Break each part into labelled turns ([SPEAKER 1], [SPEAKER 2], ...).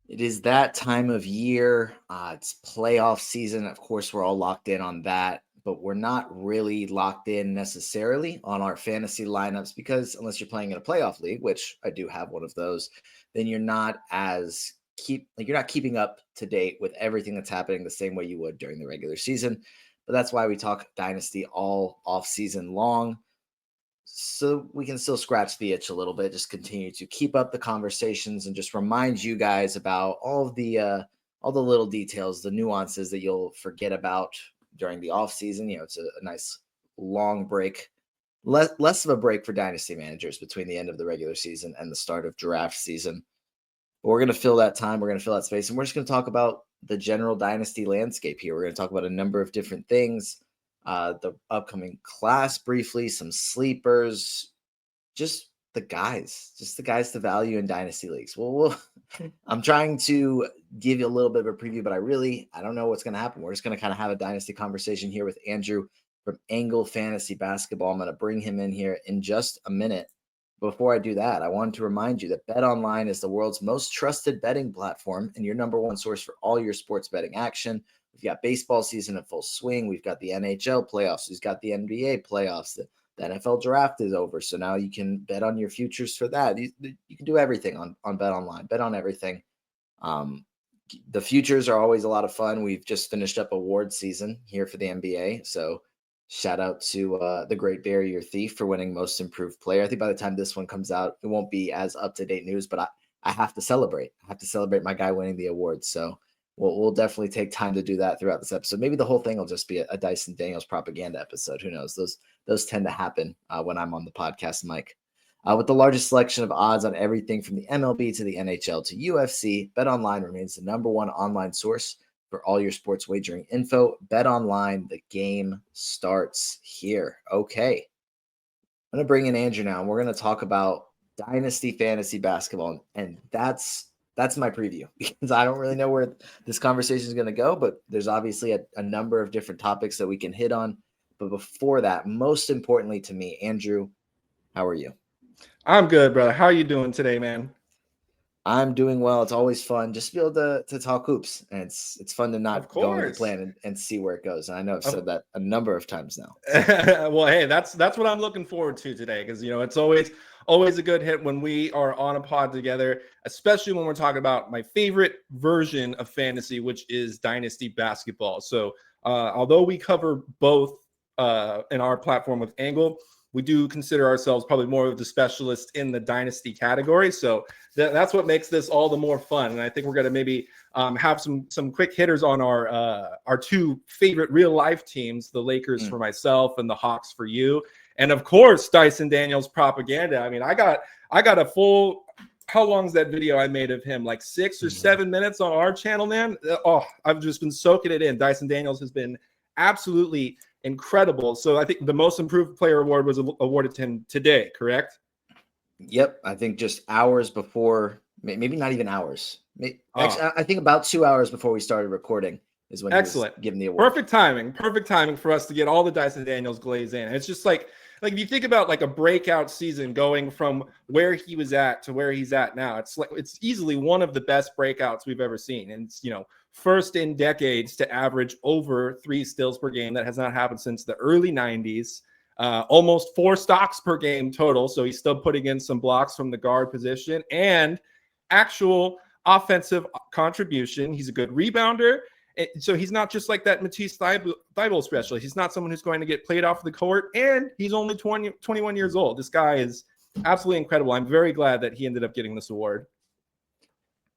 [SPEAKER 1] It is that time of year. It's playoff season. Of course, we're all locked in on that, but we're not really locked in necessarily on our fantasy lineups because unless you're playing in a playoff league, which I do have one of those, then you're not you're not keeping up to date with everything that's happening the same way you would during the regular season. But that's why we talk Dynasty all off season long, so we can still scratch the itch a little bit, just continue to keep up the conversations and just remind you guys about all the little details, the nuances that you'll forget about during the off season. It's a nice long break, less of a break for dynasty managers between the end of the regular season and the start of draft season. But we're going to fill that time. We're going to fill that space, and we're just going to talk about the general dynasty landscape here. We're going to talk about a number of different things. The upcoming class briefly, some sleepers, just the guys to value in dynasty leagues. I'm trying to give you a little bit of a preview, but I don't know what's going to happen. We're just going to kind of have a dynasty conversation here with Andrew from Angle Fantasy Basketball. I'm going to bring him in here in just a minute. Before I do that, I wanted to remind you that BetOnline is the world's most trusted betting platform and your number one source for all your sports betting action. We've got baseball season in full swing. We've got the NHL playoffs. We've got the NBA playoffs. The NFL draft is over, so now you can bet on your futures for that. You can do everything on BetOnline. Bet on everything. The futures are always a lot of fun. We've just finished up award season here for the NBA, so shout out to the great Barrier Thief for winning Most Improved Player. I think by the time this one comes out, it won't be as up-to-date news, but I have to celebrate. I have to celebrate my guy winning the award, so we'll definitely take time to do that throughout this episode. Maybe the whole thing will just be a Dyson Daniels propaganda episode. Who knows? Those tend to happen when I'm on the podcast mic. With the largest selection of odds on everything from the MLB to the NHL to UFC, BetOnline remains the number one online source for all your sports wagering info. BetOnline, the game starts here. Okay. I'm going to bring in Andrew now, and we're going to talk about Dynasty Fantasy Basketball, and that's my preview because I don't really know where this conversation is going to go, but there's obviously a number of different topics that we can hit on. But before that, most importantly to me, Andrew, how are you?
[SPEAKER 2] I'm good, brother. How are you doing today, man?
[SPEAKER 1] I'm doing well. It's always fun just to be able to talk hoops, and it's fun to not go into the plan and see where it goes. And I know I've said that a number of times now.
[SPEAKER 2] So. Well, hey, that's what I'm looking forward to today because it's always a good hit when we are on a pod together, especially when we're talking about my favorite version of fantasy, which is Dynasty basketball. So although we cover both in our platform with Angle, we do consider ourselves probably more of the specialist in the dynasty category. So that's what makes this all the more fun. And I think we're going to maybe have some quick hitters on our two favorite real life teams, the Lakers for myself and the Hawks for you. And of course, Dyson Daniels propaganda. I mean, I got a full, how long is that video I made of him? Like 6 or 7 minutes on our channel, man. Oh, I've just been soaking it in. Dyson Daniels has been absolutely incredible. So I think the Most Improved Player award was awarded to him today, correct?
[SPEAKER 1] Yep. I think just hours before, maybe not even hours. Actually, I think about 2 hours before we started recording is when he was given the award.
[SPEAKER 2] Perfect timing for us to get all the Dyson Daniels glaze in. It's just like if you think about like a breakout season going from where he was at to where he's at now, it's easily one of the best breakouts we've ever seen. And it's, first in decades to average over 3 steals per game. That has not happened since the early 90s. Almost 4 stocks per game total. So he's still putting in some blocks from the guard position and actual offensive contribution. He's a good rebounder. So he's not just like that Matisse Thybulle specialist. He's not someone who's going to get played off the court, and he's only 21 years old. This guy is absolutely incredible. I'm very glad that he ended up getting this award.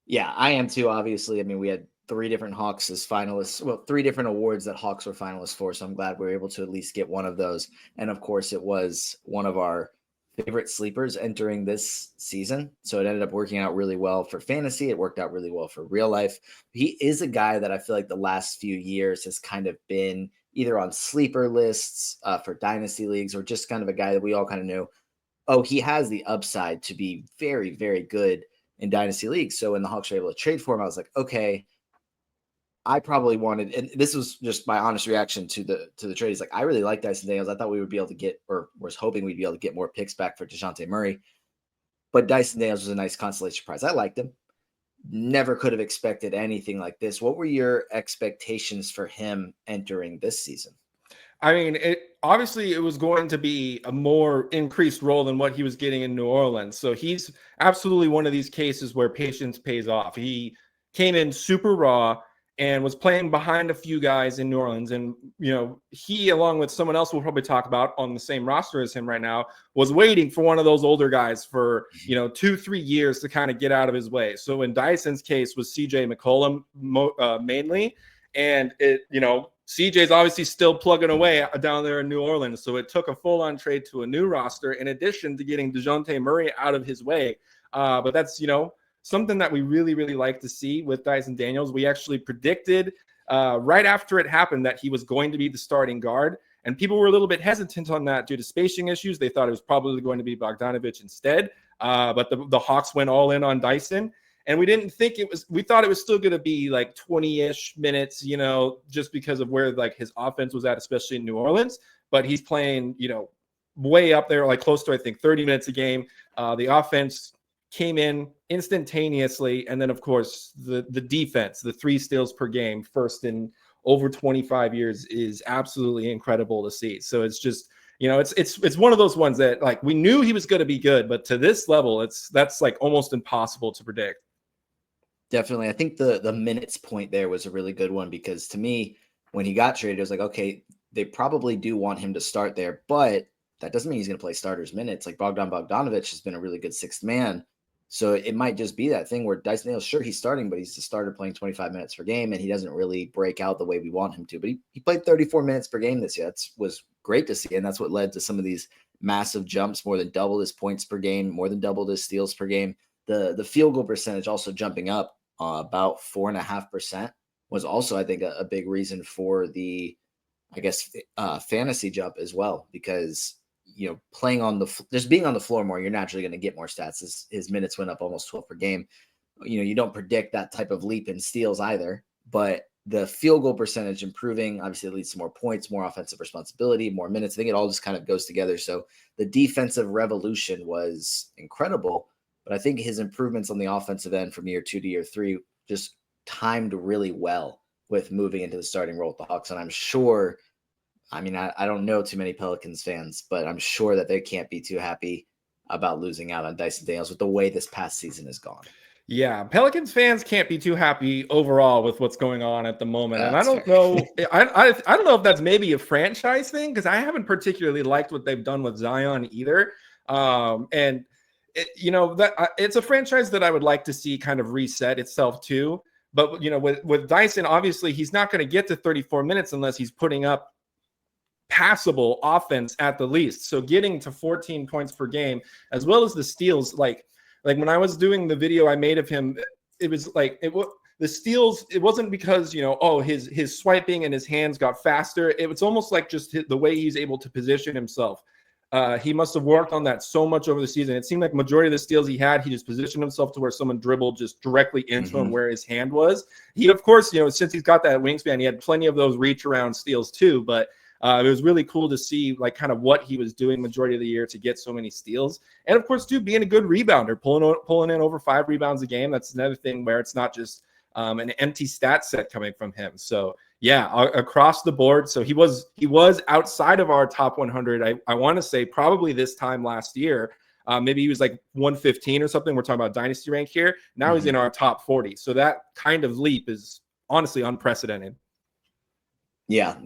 [SPEAKER 1] Yeah, I am too, obviously. I mean, we had 3 different Hawks as finalists. Well, 3 different awards that Hawks were finalists for, so I'm glad we were able to at least get one of those. And of course, it was one of our favorite sleepers entering this season. So it ended up working out really well for fantasy. It worked out really well for real life. He is a guy that I feel like the last few years has kind of been either on sleeper lists for dynasty leagues or just kind of a guy that we all kind of knew, oh, he has the upside to be very, very good in dynasty leagues. So when the Hawks were able to trade for him, I was like, okay, I probably wanted, and this was just my honest reaction to the trade. Is like, I really like Dyson Daniels. I thought we would be able to get, or was hoping we'd be able to get more picks back for DeJounte Murray. But Dyson Daniels was a nice consolation prize. I liked him. never could have expected anything like this. What were your expectations for him entering this season?
[SPEAKER 2] I mean, obviously it was going to be a more increased role than what he was getting in New Orleans. So he's absolutely one of these cases where patience pays off. He came in super raw and was playing behind a few guys in New Orleans. And, he, along with someone else we'll probably talk about on the same roster as him right now, was waiting for one of those older guys for, 2-3 years to kind of get out of his way. So in Dyson's case was CJ McCollum mainly. And CJ's obviously still plugging away down there in New Orleans. So it took a full-on trade to a new roster in addition to getting DeJounte Murray out of his way. But that's, something that we really, really like to see with Dyson Daniels. We actually predicted right after it happened that he was going to be the starting guard. And people were a little bit hesitant on that due to spacing issues. They thought it was probably going to be Bogdanović instead. But the Hawks went all in on Dyson. And we didn't think we thought it was still going to be like 20-ish minutes, just because of where like his offense was at, especially in New Orleans. But he's playing, way up there, like close to, I think, 30 minutes a game. The offense came in instantaneously. And then, of course, the defense, the 3 steals per game, first in over 25 years, is absolutely incredible to see. So it's just, it's one of those ones that, like, we knew he was going to be good, but to this level, that's like almost impossible to predict.
[SPEAKER 1] Definitely. I think the minutes point there was a really good one, because to me, when he got traded, it was like, okay, they probably do want him to start there, but that doesn't mean he's going to play starters minutes. Like Bogdanović has been a really good sixth man. So it might just be that thing where Dyson Daniels, sure, he's starting, but he's the starter playing 25 minutes per game, and he doesn't really break out the way we want him to. But he played 34 minutes per game this year. That was great to see, and that's what led to some of these massive jumps, more than double his points per game, more than double his steals per game. The field goal percentage also jumping up about 4.5% was also, I think, a big reason for the, I guess, fantasy jump as well, because playing on just being on the floor more, you're naturally going to get more stats. His minutes went up almost 12 per game. You don't predict that type of leap in steals either, but the field goal percentage improving, obviously it leads to more points, more offensive responsibility, more minutes. I think it all just kind of goes together. So the defensive revolution was incredible, but I think his improvements on the offensive end from year 2 to year 3 just timed really well with moving into the starting role with the Hawks. And I'm sure, I mean, I don't know too many Pelicans fans, but I'm sure that they can't be too happy about losing out on Dyson Daniels with the way this past season has gone.
[SPEAKER 2] Yeah, Pelicans fans can't be too happy overall with what's going on at the moment. And I don't
[SPEAKER 1] fair.
[SPEAKER 2] know, I don't know if that's maybe a franchise thing, because I haven't particularly liked what they've done with Zion either. And it's a franchise that I would like to see kind of reset itself too. But with Dyson, obviously he's not going to get to 34 minutes unless he's putting up passable offense at the least. So getting to 14 points per game, as well as the steals, like when I was doing the video I made of him, it was like the steals. It wasn't because his swiping and his hands got faster. It was almost like just the way he's able to position himself. He must have worked on that so much over the season. It seemed like majority of the steals he had, he just positioned himself to where someone dribbled just directly into him where his hand was. He, of course, since he's got that wingspan, he had plenty of those reach around steals too. But it was really cool to see like kind of what he was doing majority of the year to get so many steals. And of course, too, being a good rebounder, pulling in over 5 rebounds a game. That's another thing where it's not just an empty stat set coming from him. So yeah, across the board. So he was outside of our top 100. I want to say probably this time last year. Maybe he was like 115 or something. We're talking about dynasty rank here. Now he's in our top 40. So that kind of leap is honestly unprecedented.
[SPEAKER 1] Yeah,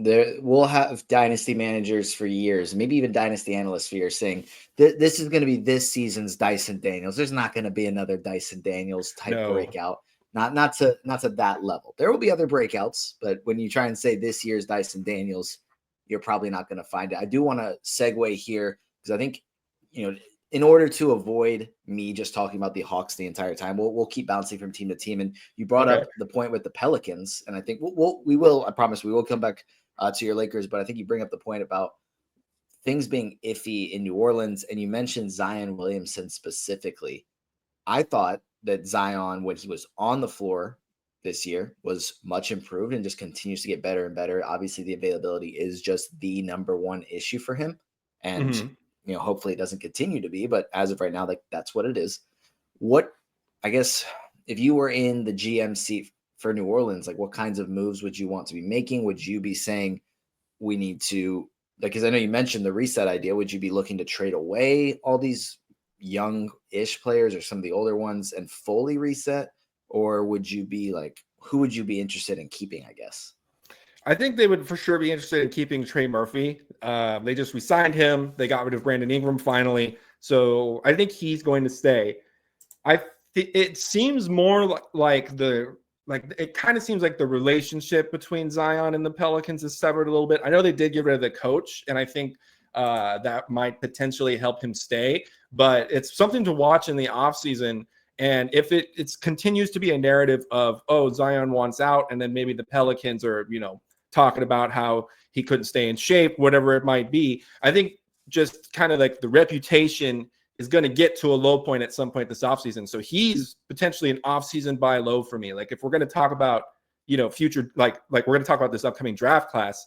[SPEAKER 1] we'll have dynasty managers for years, maybe even dynasty analysts for years, saying this is going to be this season's Dyson Daniels. There's not going to be another Dyson Daniels type breakout. Not to that level. There will be other breakouts, but when you try and say this year's Dyson Daniels, you're probably not going to find it. I do want to segue here because I think, in order to avoid me just talking about the Hawks the entire time, we'll keep bouncing from team to team. And you brought up the point with the Pelicans, and I think we will. I promise we will come back to your Lakers, but I think you bring up the point about things being iffy in New Orleans, and you mentioned Zion Williamson specifically. I thought that Zion, when he was on the floor this year, was much improved and just continues to get better and better. Obviously, the availability is just the number one issue for him, and hopefully it doesn't continue to be, but as of right now, like that's what it is. What, I guess, if you were in the GM seat for New Orleans, like what kinds of moves would you want to be making? Would you be saying we need to, like, because I know you mentioned the reset idea, would you be looking to trade away all these young-ish players or some of the older ones and fully reset? Or would you be like, who would you be interested in keeping, I guess?
[SPEAKER 2] I think they would for sure be interested in keeping Trey Murphy. They just re-signed him. They got rid of Brandon Ingram finally. So I think he's going to stay. It seems more it kind of seems like the relationship between Zion and the Pelicans is severed a little bit. I know they did get rid of the coach, and I think that might potentially help him stay. But it's something to watch in the offseason. And if it continues to be a narrative of, oh, Zion wants out, and then maybe the Pelicans are, talking about how he couldn't stay in shape, whatever it might be, I think just kind of like the reputation is going to get to a low point at some point this offseason. So he's potentially an offseason buy low for me. Like if we're going to talk about, future, like we're going to talk about this upcoming draft class,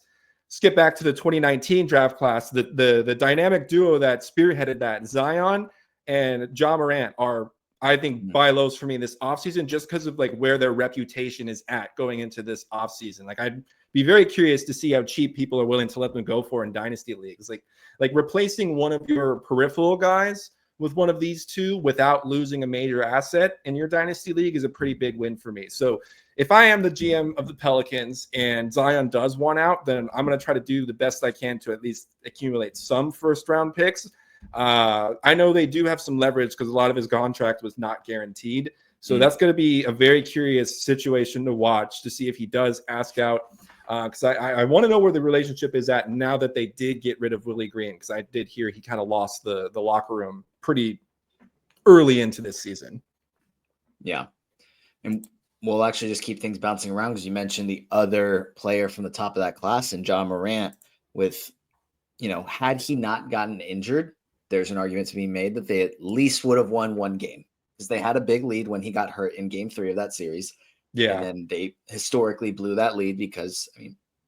[SPEAKER 2] skip back to the 2019 draft class, the dynamic duo that spearheaded that, Zion and Ja Morant, are, I think, buy lows for me this offseason just because of like where their reputation is at going into this offseason. Like I'd be very curious to see how cheap people are willing to let them go for in dynasty leagues. Like replacing one of your peripheral guys with one of these two without losing a major asset in your dynasty league is a pretty big win for me. So if I am the GM of the Pelicans and Zion does want out, then I'm going to try to do the best I can to at least accumulate some first round picks. I know they do have some leverage because a lot of his contract was not guaranteed. So that's going to be a very curious situation to watch to see if he does ask out. Because I want to know where the relationship is at now that they did get rid of Willie Green, because I did hear he kind of lost the locker room pretty early into this season.
[SPEAKER 1] Yeah. And we'll actually just keep things bouncing around because you mentioned the other player from the top of that class and Ja Morant with, had he not gotten injured, there's an argument to be made that they at least would have won one game because they had a big lead when he got hurt in game 3 of that series.
[SPEAKER 2] Yeah.
[SPEAKER 1] And then they historically blew that lead because,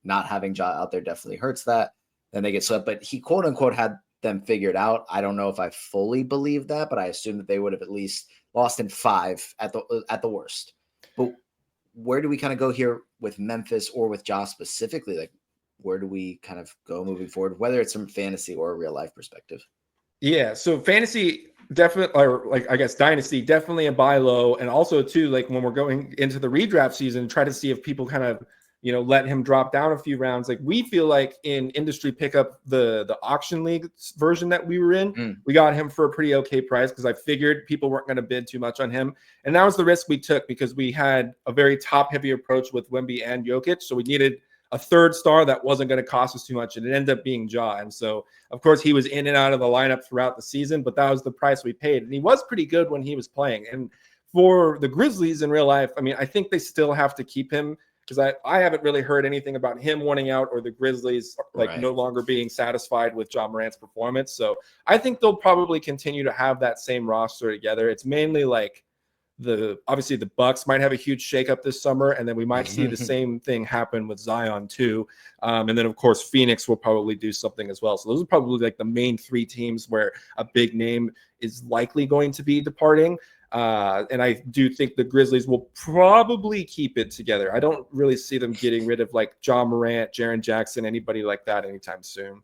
[SPEAKER 1] not having Ja out there definitely hurts that. Then they get swept, but he quote unquote had them figured out. I don't know if I fully believe that, but I assume that they would have at least lost in 5 at the worst. But where do we kind of go here with Memphis or with Ja specifically? Like, where do we kind of go moving forward, whether it's from fantasy or a real life perspective?
[SPEAKER 2] Yeah, so fantasy definitely, or like I guess dynasty, definitely a buy low, and also too, like when we're going into the redraft season, try to see if people kind of let him drop down a few rounds. Like we feel like in industry pickup, the auction league version that we were in, we got him for a pretty okay price because I figured people weren't going to bid too much on him, and that was the risk we took because we had a very top heavy approach with Wemby and Jokic, so we needed a third star that wasn't going to cost us too much, and it ended up being Ja. And so, of course, he was in and out of the lineup throughout the season, but that was the price we paid. And he was pretty good when he was playing. And for the Grizzlies in real life, I think they still have to keep him because I haven't really heard anything about him wanting out or the Grizzlies no longer being satisfied with Ja Morant's performance. So I think they'll probably continue to have that same roster together. It's mainly like obviously the Bucks might have a huge shakeup this summer, and then we might see the same thing happen with Zion too. And then of course Phoenix will probably do something as well. So those are probably like the main 3 teams where a big name is likely going to be departing. And I do think the Grizzlies will probably keep it together. I don't really see them getting rid of like Ja Morant, Jaren Jackson, anybody like that anytime soon.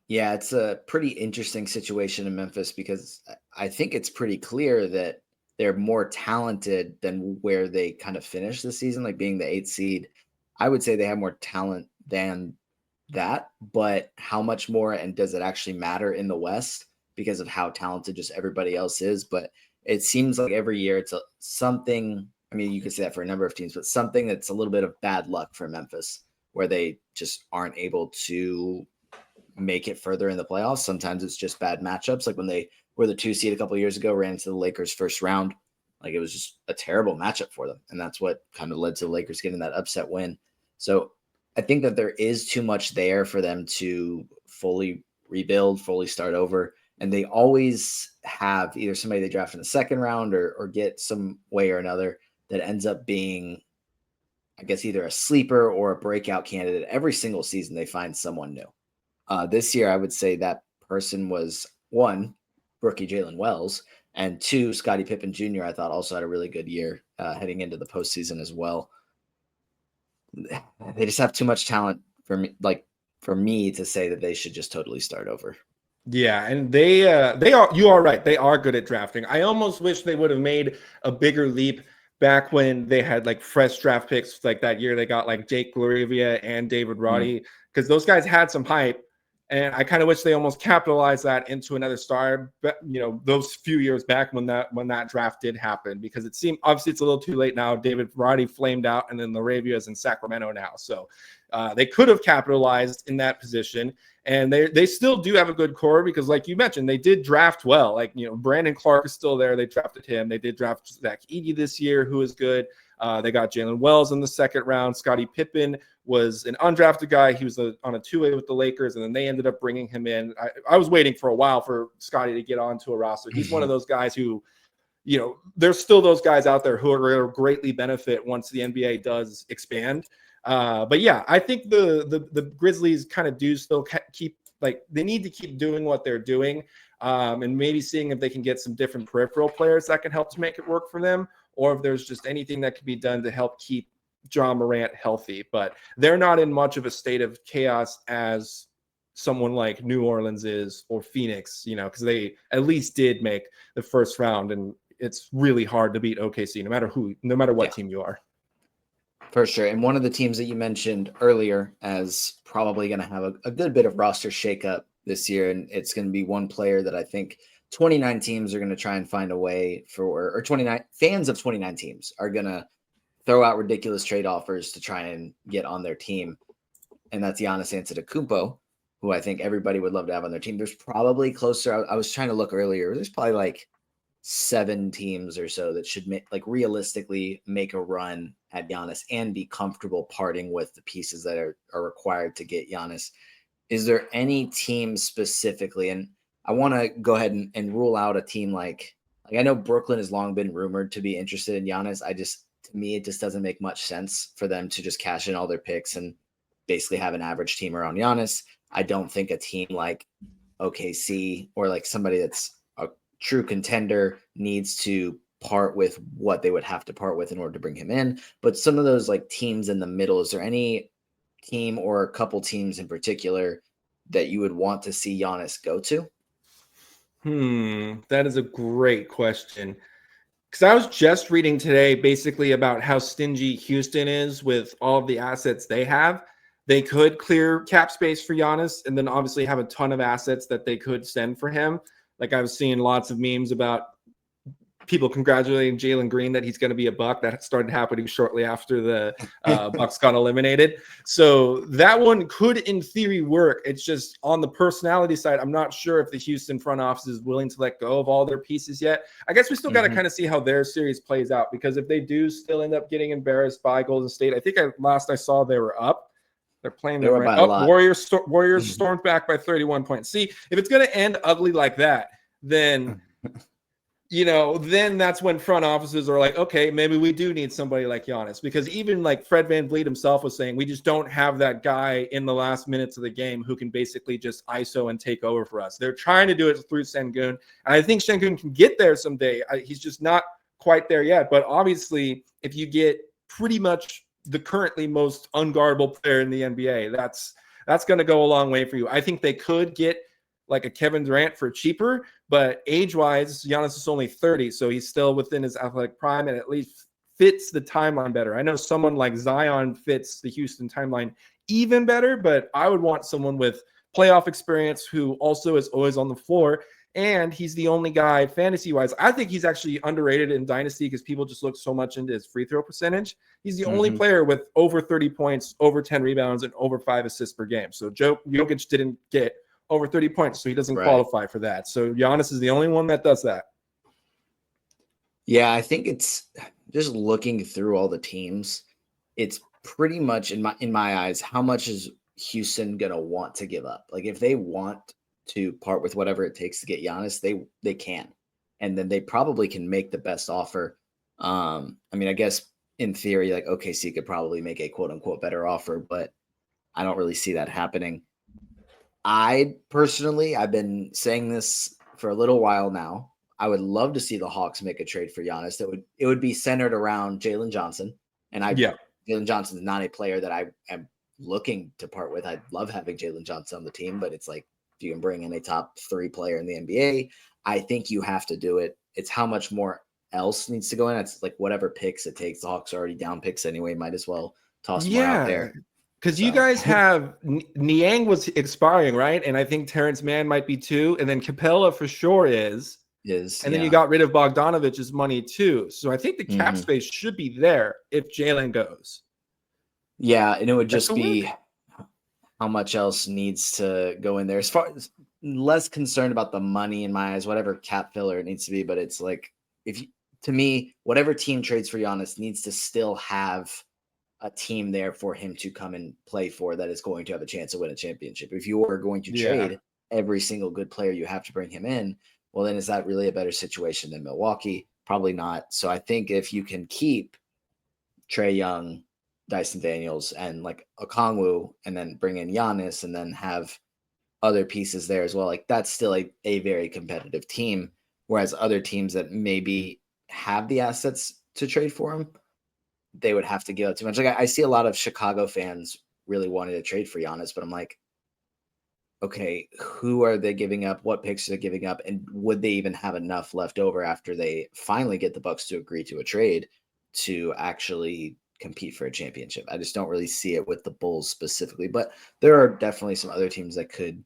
[SPEAKER 1] Yeah, it's a pretty interesting situation in Memphis because I think it's pretty clear that they're more talented than where they kind of finished the season, like being the 8th seed. I would say they have more talent than that, but how much more, and does it actually matter in the West because of how talented just everybody else is? But it seems like every year it's something. You could say that for a number of teams, but something that's a little bit of bad luck for Memphis, where they just aren't able to make it further in the playoffs. Sometimes it's just bad matchups, like when they were the 2 seed a couple of years ago, ran into the Lakers first round. Like it was just a terrible matchup for them. And that's what kind of led to the Lakers getting that upset win. So I think that there is too much there for them to fully rebuild, fully start over. And they always have either somebody they draft in the second round or get some way or another that ends up being, I guess, either a sleeper or a breakout candidate. Every single season they find someone new. This year, I would say that person was one, rookie Jalen Wells, And 2, Scottie Pippen Jr., I thought also had a really good year heading into the postseason as well. They just have too much talent for me to say that they should just totally start over.
[SPEAKER 2] Yeah, and they are, you are right. They are good at drafting. I almost wish they would have made a bigger leap back when they had like fresh draft picks, like that year they got like Jake LaRivia and David Roddy, because those guys had some hype. And I kind of wish they almost capitalized that into another star, but those few years back when that draft did happen, because it seemed obviously it's a little too late now. David Roddy flamed out, and then LaRavia is in Sacramento now. So they could have capitalized in that position. And they still do have a good core, because like you mentioned, they did draft well. Like, Brandon Clark is still there. They drafted him. They did draft Zach Edey this year, who is good. They got Jalen Wells in the second round. Scottie Pippen was an undrafted guy. He was on a two-way with the Lakers, and then they ended up bringing him in. I was waiting for a while for Scottie to get onto a roster. He's one of those guys who, there's still those guys out there who are going to greatly benefit once the NBA does expand. But yeah, I think the Grizzlies kind of do still keep, like, they need to keep doing what they're doing, and maybe seeing if they can get some different peripheral players that can help to make it work for them, or if there's just anything that can be done to help keep John Morant healthy. But they're not in much of a state of chaos as someone like New Orleans is, or Phoenix, because they at least did make the first round, and it's really hard to beat OKC no matter what team you are.
[SPEAKER 1] For sure. And one of the teams that you mentioned earlier as probably going to have a good bit of roster shakeup this year, and it's going to be one player that I think 29 teams are going to try and find a way for, or 29 fans of 29 teams are going to throw out ridiculous trade offers to try and get on their team. And that's Giannis Antetokounmpo, who I think everybody would love to have on their team. There's probably closer. I was trying to look earlier. There's probably like 7 teams or so that should realistically make a run at Giannis and be comfortable parting with the pieces that are required to get Giannis. Is there any team specifically? And I want to go ahead and rule out a team like I know Brooklyn has long been rumored to be interested in Giannis. To me, it just doesn't make much sense for them to just cash in all their picks and basically have an average team around Giannis. I don't think a team like OKC or like somebody that's a true contender needs to part with what they would have to part with in order to bring him in. But some of those like teams in the middle, is there any team or a couple teams in particular that you would want to see Giannis go to?
[SPEAKER 2] That is a great question. Because I was just reading today basically about how stingy Houston is with all of the assets they have. They could clear cap space for Giannis, and then obviously have a ton of assets that they could send for him. Like, I was seeing lots of memes about people congratulating Jalen Green that he's going to be a Buck. That started happening shortly after the Bucks got eliminated. So that one could, in theory, work. It's just on the personality side, I'm not sure if the Houston front office is willing to let go of all their pieces yet. I guess we still got to kind of see how their series plays out, because if they do still end up getting embarrassed by Golden State, I think last I saw they were up. They're playing their right up. Warriors stormed back by 31 points. See, if it's going to end ugly like that, then then that's when front offices are like, okay, maybe we do need somebody like Giannis, because even like Fred VanVleet himself was saying, we just don't have that guy in the last minutes of the game who can basically just ISO and take over for us. They're trying to do it through Sengun, and I think Sengun can get there someday. He's just not quite there yet. But obviously, if you get pretty much the currently most unguardable player in the NBA, that's going to go a long way for you. I think they could get like a Kevin Durant for cheaper, but age-wise, Giannis is only 30, so he's still within his athletic prime and at least fits the timeline better. I know someone like Zion fits the Houston timeline even better, but I would want someone with playoff experience who also is always on the floor, and he's the only guy fantasy-wise. I think he's actually underrated in Dynasty because people just look so much into his free throw percentage. He's the only player with over 30 points, over 10 rebounds, and over 5 assists per game. So Jokic didn't get over 30 points, so he doesn't qualify for that. So Giannis is the only one that does that.
[SPEAKER 1] Yeah, I think it's just looking through all the teams. It's pretty much in my eyes, how much is Houston gonna want to give up? Like, if they want to part with whatever it takes to get Giannis, they can, and then they probably can make the best offer. I mean, I guess in theory, like OKC could probably make a quote unquote better offer, but I don't really see that happening. I've been saying this for a little while now. I would love to see the Hawks make a trade for Giannis. It would be centered around Jalen Johnson. And Jalen Johnson is not a player that I am looking to part with. I love having Jalen Johnson on the team, but it's like, if you can bring in a top 3 player in the NBA, I think you have to do it. It's how much more else needs to go in. It's like whatever picks it takes. The Hawks are already down picks anyway. Might as well toss more out there.
[SPEAKER 2] Because you guys have Niang was expiring, right? And I think Terrence Mann might be too. And then Capella for sure is. And then you got rid of Bogdanovich's money too. So I think the cap space should be there if Jalen goes.
[SPEAKER 1] Yeah, and it would just be how much else needs to go in there. As far as less concerned about the money in my eyes, whatever cap filler it needs to be. But it's like, to me, whatever team trades for Giannis needs to still have a team there for him to come and play for that is going to have a chance to win a championship. If you are going to trade every single good player you have to bring him in, well, then is that really a better situation than Milwaukee? Probably not. So I think if you can keep Trae Young, Dyson Daniels, and like Okongwu, and then bring in Giannis, and then have other pieces there as well, like that's still a very competitive team. Whereas other teams that maybe have the assets to trade for him, they would have to give up too much. Like I see a lot of Chicago fans really wanting to trade for Giannis, but I'm like, okay, who are they giving up? What picks are they giving up? And would they even have enough left over after they finally get the Bucks to agree to a trade to actually compete for a championship? I just don't really see it with the Bulls specifically, but there are definitely some other teams that could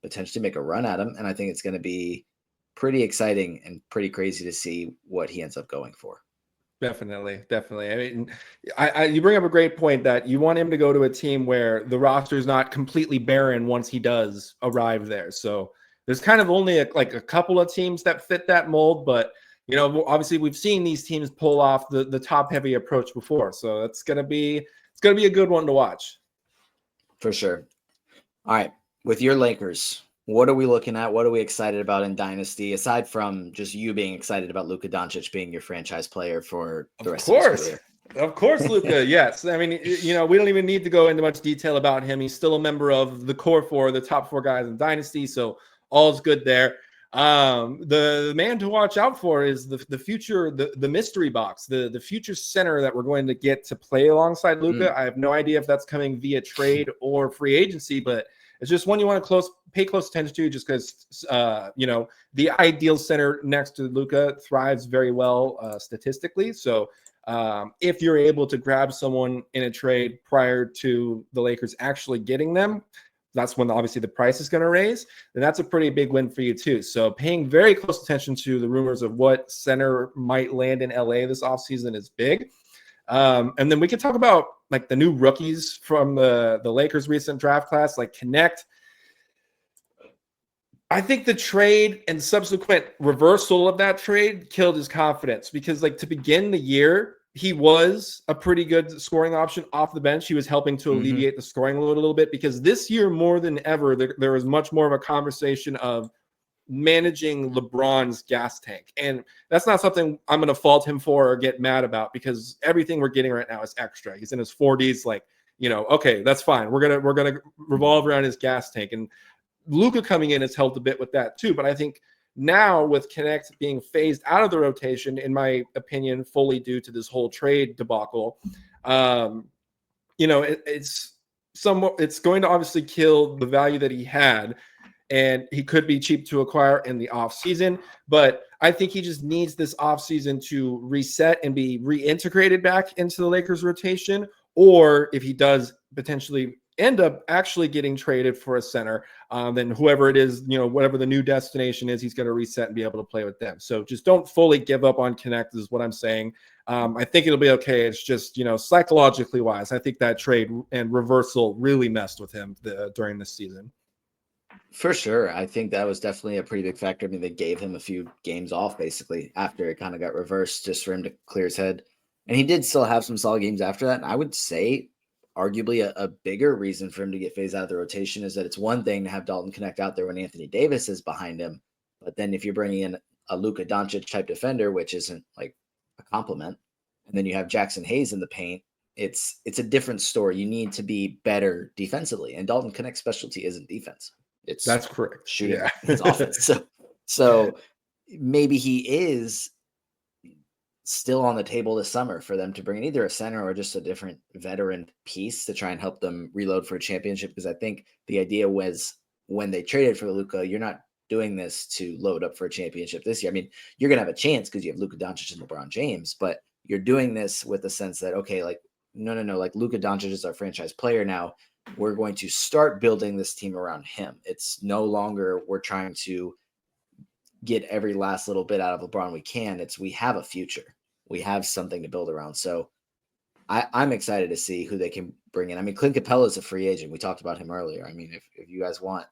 [SPEAKER 1] potentially make a run at him. And I think it's going to be pretty exciting and pretty crazy to see what he ends up going for.
[SPEAKER 2] Definitely. I mean, you bring up a great point that you want him to go to a team where the roster is not completely barren once he does arrive there. So there's kind of only a couple of teams that fit that mold, but obviously we've seen these teams pull off the top heavy approach before. So it's gonna be a good one to watch.
[SPEAKER 1] For sure. All right, with your Lakers, what are we looking at? What are we excited about in Dynasty, aside from just you being excited about Luka Doncic being your franchise player for the rest of his career?
[SPEAKER 2] Of course, Luka. Yes. I mean, we don't even need to go into much detail about him. He's still a member of the core 4, the top 4 guys in Dynasty. So all's good there. The man to watch out for is the future, the mystery box, the future center that we're going to get to play alongside Luka. I have no idea if that's coming via trade or free agency, but it's just one you want to pay close attention to, just because the ideal center next to Luka thrives very well statistically. So if you're able to grab someone in a trade prior to the Lakers actually getting them, that's when obviously the price is going to raise, and that's a pretty big win for you too. So paying very close attention to the rumors of what center might land in LA this offseason is big. And then we can talk about like the new rookies from the Lakers' recent draft class, like Knecht. I think the trade and subsequent reversal of that trade killed his confidence, because like to begin the year, he was a pretty good scoring option off the bench. He was helping to alleviate the scoring load a little bit, because this year more than ever, there was much more of a conversation of managing LeBron's gas tank. And that's not something I'm going to fault him for or get mad about, because everything we're getting right now is extra. He's in his 40s. Like, okay, that's fine. We're going to revolve around his gas tank. And Luka coming in has helped a bit with that too. But I think now with Knecht being phased out of the rotation, in my opinion, fully due to this whole trade debacle, it's going to obviously kill the value that he had. And he could be cheap to acquire in the offseason. But I think he just needs this offseason to reset and be reintegrated back into the Lakers rotation. Or if he does potentially end up actually getting traded for a center, then whoever it is, whatever the new destination is, he's going to reset and be able to play with them. So just don't fully give up on Knecht is what I'm saying. I think it'll be okay. It's just, psychologically wise, I think that trade and reversal really messed with him during this season.
[SPEAKER 1] For sure. I think that was definitely a pretty big factor. I mean, they gave him a few games off basically after it kind of got reversed, just for him to clear his head. And he did still have some solid games after that. And I would say arguably a bigger reason for him to get phased out of the rotation is that it's one thing to have Dalton Knecht out there when Anthony Davis is behind him. But then if you're bringing in a Luka Doncic type defender, which isn't like a compliment, and then you have Jackson Hayes in the paint, it's a different story. You need to be better defensively. And Dalton Knecht's specialty isn't defense. That's
[SPEAKER 2] correct.
[SPEAKER 1] Shooting his offense. So maybe he is still on the table this summer for them to bring in either a center or just a different veteran piece to try and help them reload for a championship. Because I think the idea was when they traded for Luka, you're not doing this to load up for a championship this year. I mean, you're going to have a chance because you have Luka Doncic and LeBron James, but you're doing this with the sense that, okay, like, no, like Luka Doncic is our franchise player now. We're going to start building this team around him. It's no longer we're trying to get every last little bit out of LeBron we can. It's we have a future. We have something to build around. So I'm excited to see who they can bring in. I mean, Clint Capella is a free agent. We talked about him earlier. I mean, if you guys want,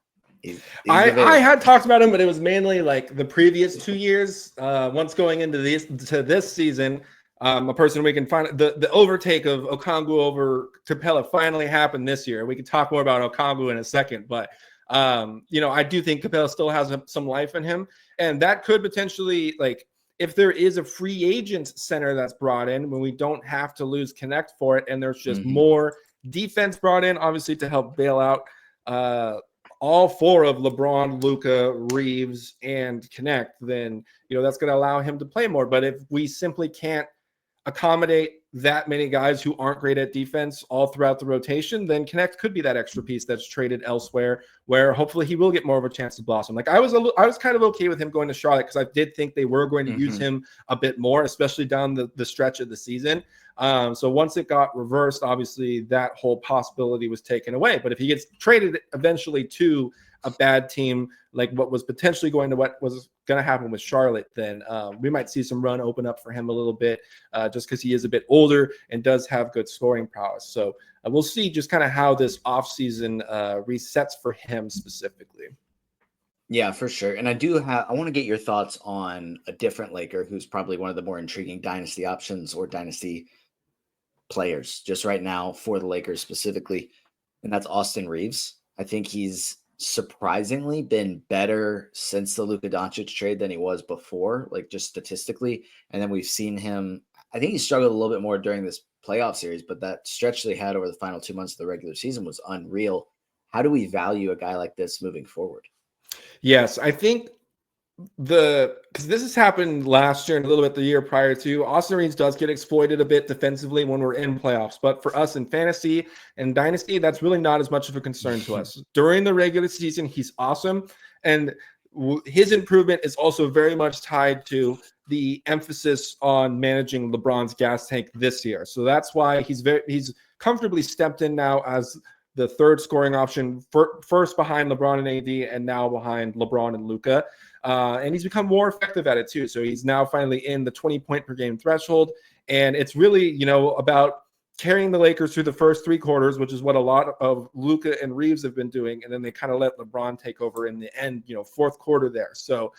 [SPEAKER 2] I had talked about him, but it was mainly like the previous 2 years. Once going into this season, a person we can find the overtake of Okongwu over Capella finally happened this year. We can talk more about Okongwu in a second, but I do think Capella still has some life in him, and that could potentially, like, if there is a free agent center that's brought in when we don't have to lose Knecht for it, and there's just more defense brought in, obviously to help bail out all four of LeBron, Luka, Reaves, and Knecht, then that's going to allow him to play more. But if we simply can't accommodate that many guys who aren't great at defense all throughout the rotation, then Knecht could be that extra piece that's traded elsewhere, where hopefully he will get more of a chance to blossom. Like I was kind of okay with him going to Charlotte because I did think they were going to use him a bit more, especially down the stretch of the season. So once it got reversed, obviously that whole possibility was taken away. But if he gets traded eventually to a bad team, like what was going to happen with Charlotte, then we might see some run open up for him a little bit, just because he is a bit older and does have good scoring prowess. So we'll see just kind of how this offseason resets for him specifically.
[SPEAKER 1] Yeah, for sure. And I want to get your thoughts on a different Laker who's probably one of the more intriguing dynasty options or dynasty players just right now for the Lakers specifically, and that's Austin Reaves. I think he's surprisingly been better since the Luka Doncic trade than he was before, like just statistically. And then we've seen him, I think he struggled a little bit more during this playoff series, but that stretch they had over the final 2 months of the regular season was unreal. How do we value a guy like this moving forward?
[SPEAKER 2] Yes, I think because this has happened last year and a little bit the year prior to, Austin Reaves does get exploited a bit defensively when we're in playoffs. But for us in fantasy and dynasty, that's really not as much of a concern to us. During the regular season, he's awesome. And his improvement is also very much tied to the emphasis on managing LeBron's gas tank this year. So that's why he's comfortably stepped in now as the third scoring option, first behind LeBron and AD, and now behind LeBron and Luka. And he's become more effective at it too. So he's now finally in the 20-point per game threshold. And it's really, about carrying the Lakers through the first three quarters, which is what a lot of Luka and Reaves have been doing. And then they kind of let LeBron take over in the end, fourth quarter there. So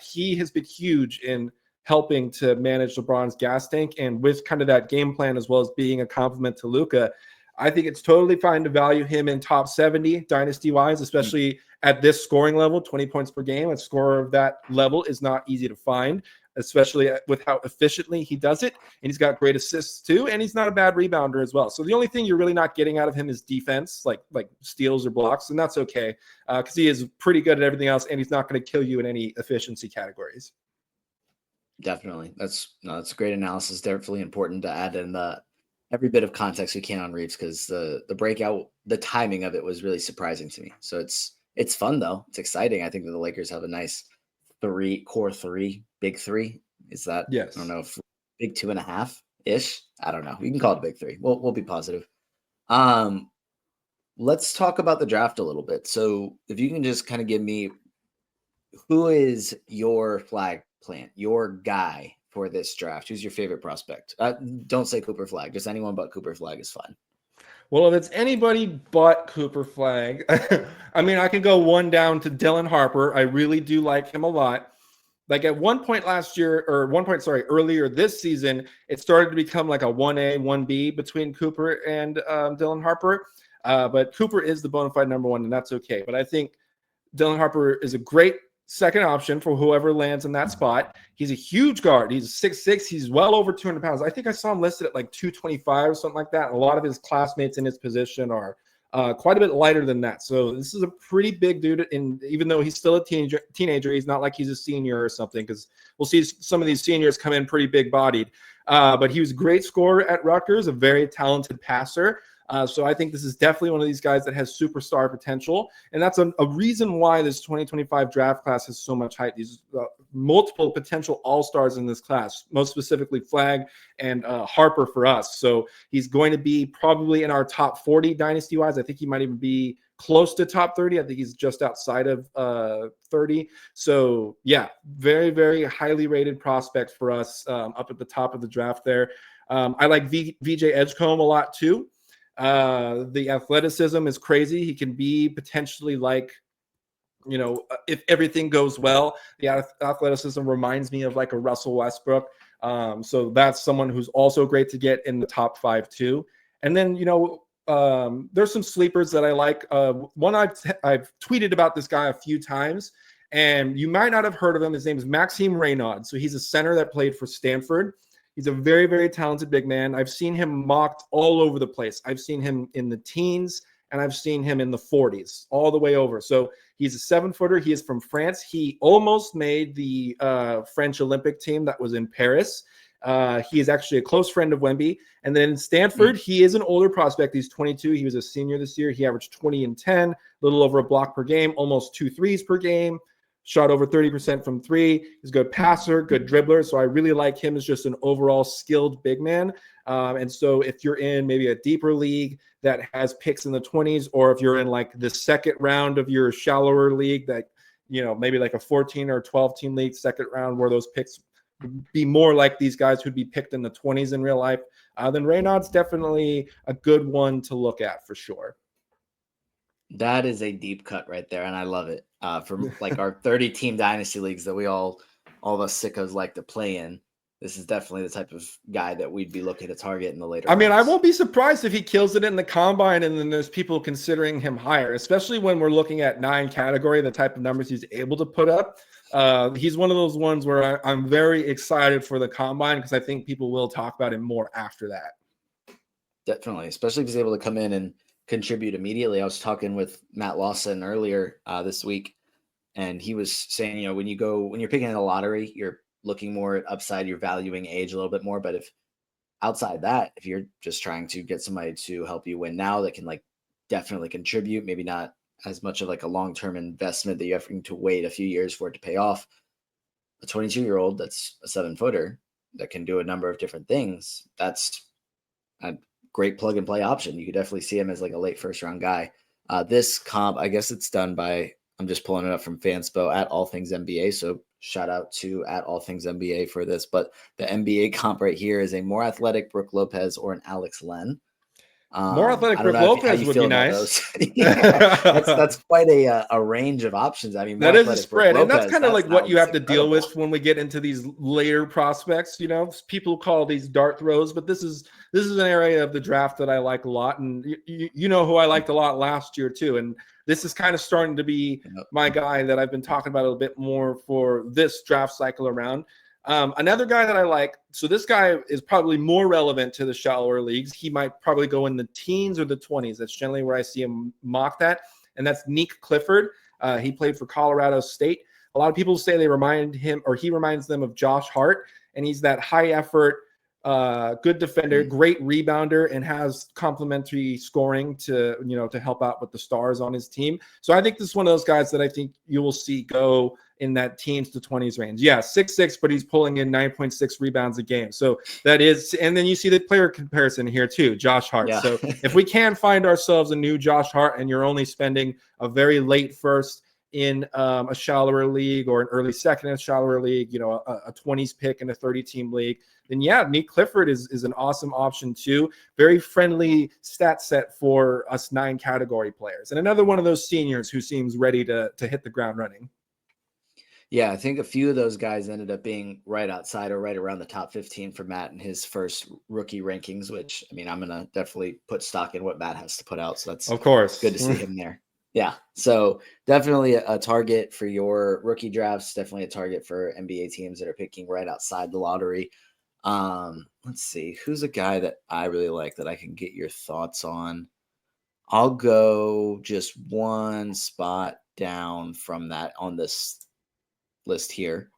[SPEAKER 2] he has been huge in helping to manage LeBron's gas tank. And with kind of that game plan, as well as being a compliment to Luka, I think it's totally fine to value him in top 70 dynasty-wise, especially at this scoring level, 20 points per game. A scorer of that level is not easy to find, especially with how efficiently he does it. And he's got great assists too, and he's not a bad rebounder as well. So the only thing you're really not getting out of him is defense, like steals or blocks, and that's okay because he is pretty good at everything else, and he's not going to kill you in any efficiency categories.
[SPEAKER 1] Definitely. That's a great analysis. Definitely important to add in every bit of context we can on Reaves, because the breakout, the timing of it was really surprising to me. So it's fun though. It's exciting. I think that the Lakers have a nice core three, big three. Is that,
[SPEAKER 2] yes?
[SPEAKER 1] I don't know, if big 2.5 ish. I don't know. You can call it big three. We'll be positive. Let's talk about the draft a little bit. So if you can just kind of give me, who is your flag plant, your guy for this draft? Who's your favorite prospect? Don't say Cooper Flagg. Just anyone but Cooper Flagg is fine.
[SPEAKER 2] Well, if it's anybody but Cooper Flagg, I mean, I can go one down to Dylan Harper. I really do like him a lot. Like at earlier this season, it started to become like a 1A, 1B between Cooper and Dylan Harper. But Cooper is the bona fide number one, and that's okay. But I think Dylan Harper is a great second option for whoever lands in that spot. He's a huge guard. He's 6'6". He's well over 200 pounds. I think I saw him listed at like 225 or something like that. And a lot of his classmates in his position are quite a bit lighter than that. So this is a pretty big dude. And even though he's still a teenager, he's not like he's a senior or something, because we'll see some of these seniors come in pretty big bodied. But he was a great scorer at Rutgers, a very talented passer. So I think this is definitely one of these guys that has superstar potential. And that's a reason why this 2025 draft class has so much hype. These multiple potential all-stars in this class, most specifically Flagg and Harper for us. So he's going to be probably in our top 40 dynasty-wise. I think he might even be close to top 30. I think he's just outside of 30. So yeah, very, very highly rated prospect for us up at the top of the draft there. I like VJ Edgecombe a lot too. The athleticism is crazy. He can be potentially like, if everything goes well, the athleticism reminds me of like a Russell Westbrook. So that's someone who's also great to get in the top 5 too. And then, there's some sleepers that I like. One I've tweeted about this guy a few times, and you might not have heard of him. His name is Maxime Raynaud. So he's a center that played for Stanford. He's a very, very talented big man. I've seen him mocked all over the place. I've seen him in the teens, and I've seen him in the 40s, all the way over. So he's a 7-footer. He is from France. He almost made the French Olympic team that was in Paris. He is actually a close friend of Wemby. And then in Stanford, he is an older prospect. He's 22. He was a senior this year. He averaged 20 and 10, a little over a block per game, almost 2 threes per game. Shot over 30% from 3. He's a good passer, good dribbler. So I really like him as just an overall skilled big man. And so if you're in maybe a deeper league that has picks in the 20s, or if you're in like the second round of your shallower league that, maybe like a 14 or 12 team league, second round, where those picks would be more like these guys who'd be picked in the 20s in real life, then Raynaud's definitely a good one to look at for sure.
[SPEAKER 1] That is a deep cut right there, and I love it. From like our 30-team dynasty leagues that all of us sickos like to play in, this is definitely the type of guy that we'd be looking to target in the later
[SPEAKER 2] rounds. I
[SPEAKER 1] rounds.
[SPEAKER 2] won't be surprised if he kills it in the combine, and then there's people considering him higher, especially when we're looking at 9 category, the type of numbers he's able to put up. He's one of those ones where I'm very excited for the combine, because I think people will talk about him more after that.
[SPEAKER 1] Definitely, especially if he's able to come in and contribute immediately. I was talking with Matt Lawson earlier this week, and he was saying, when you're picking in the lottery, you're looking more at upside, you're valuing age a little bit more. But if outside that, if you're just trying to get somebody to help you win now that can like definitely contribute, maybe not as much of like a long-term investment that you have to wait a few years for it to pay off. A 22-year-old that's a 7-footer that can do a number of different things, that's a great plug and play option. You could definitely see him as like a late first round guy. This comp, I guess it's done by, I'm just pulling it up from Fanspo at All Things NBA. So shout out to at All Things NBA for this. But the NBA comp right here is a more athletic Brook Lopez or an Alex Len.
[SPEAKER 2] More athletic Brook Lopez would be nice.
[SPEAKER 1] Yeah, that's quite a range of options. I mean,
[SPEAKER 2] that is a spread, and that's kind of like what you have to deal with when we get into these later prospects. People call these dart throws, but this is an area of the draft that I like a lot, and you know who I liked a lot last year too. And this is kind of starting to be my guy that I've been talking about a little bit more for this draft cycle around. Another guy that I like, so this guy is probably more relevant to the shallower leagues. He might probably go in the teens or the 20s. That's generally where I see him mocked at, and that's Nique Clifford. He played for Colorado State. A lot of people say he reminds them of Josh Hart, and he's that high effort, good defender, great rebounder, and has complementary scoring to help out with the stars on his team. So I think this is one of those guys that I think you will see go in that teens to 20s range. Yeah, 6'6", but he's pulling in 9.6 rebounds a game. So that is, and then you see the player comparison here too, Josh Hart. Yeah. So if we can find ourselves a new Josh Hart, and you're only spending a very late first in a shallower league, or an early second in a shallower league, a 20s pick in a 30-team league, then yeah, Nique Clifford is an awesome option too. Very friendly stat set for us 9 category players. And another one of those seniors who seems ready to hit the ground running.
[SPEAKER 1] Yeah, I think a few of those guys ended up being right outside or right around the top 15 for Matt in his first rookie rankings, which, I mean, I'm going to definitely put stock in what Matt has to put out. So that's,
[SPEAKER 2] of course,
[SPEAKER 1] good to see him there. Yeah. So definitely a target for your rookie drafts, definitely a target for NBA teams that are picking right outside the lottery. Let's see, who's a guy that I really like that I can get your thoughts on. I'll go just one spot down from that on this list here.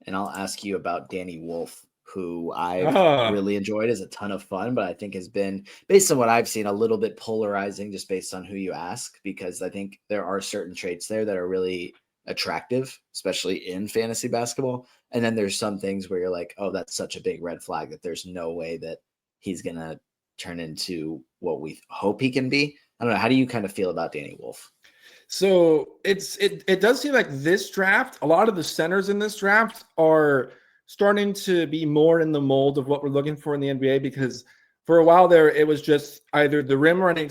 [SPEAKER 1] And I'll ask you about Danny Wolf, who I've really enjoyed, is a ton of fun, but I think has been, based on what I've seen, a little bit polarizing just based on who you ask, because I think there are certain traits there that are really attractive, especially in fantasy basketball. And then there's some things where you're like, oh, that's such a big red flag that there's no way that he's going to turn into what we hope he can be. I don't know. How do you kind of feel about Danny Wolf?
[SPEAKER 2] So it does seem like this draft, a lot of the centers in this draft are starting to be more in the mold of what we're looking for in the NBA, because for a while there, it was just either the rim running